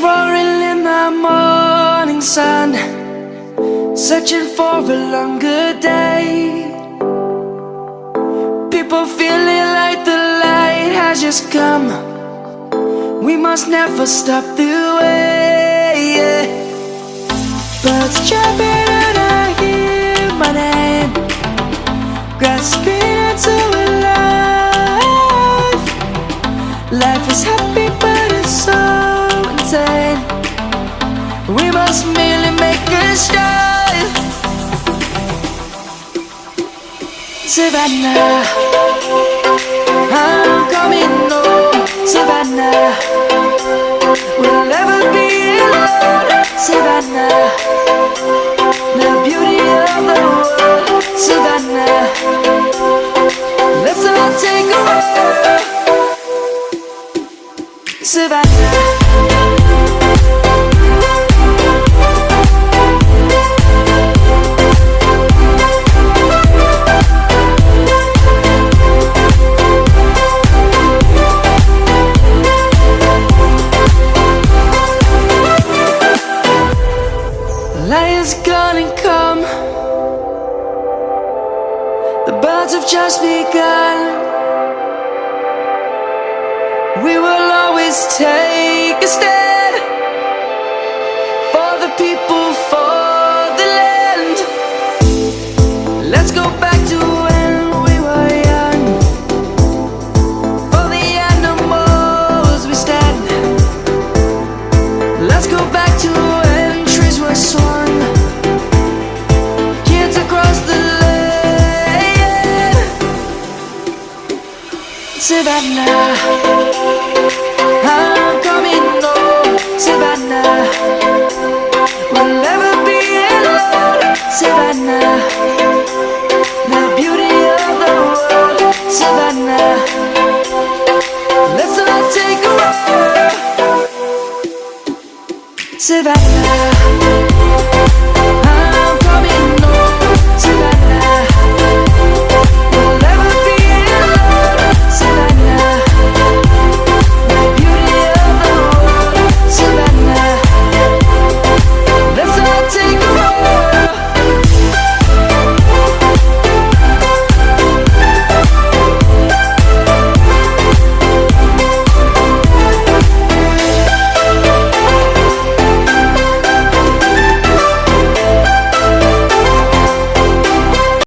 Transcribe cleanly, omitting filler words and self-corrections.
roaring in the morning sun, searching for a longer day. People feeling like the light has just come. We must never stop the way, yeah. Birds chirping and I hear my name, grasping into a life. Life is happy but it's so insane. We must merely make a start. Savannah, I'm coming home. Savannah, we'll never be alone. Savannah, the beauty of the world. Savannah, let's all take a walk. Savannah. Light is gonna come. The birds have just begun. We will always take a stand for the people, for the land. Let's go back to when we were young. For the animals we stand. Let's go back to when trees were swung. Kids across the land. Savannah, I'm coming home. Savannah, we'll never be alone. Savannah, the beauty of the world. Savannah, let's all take a walk. Savannah.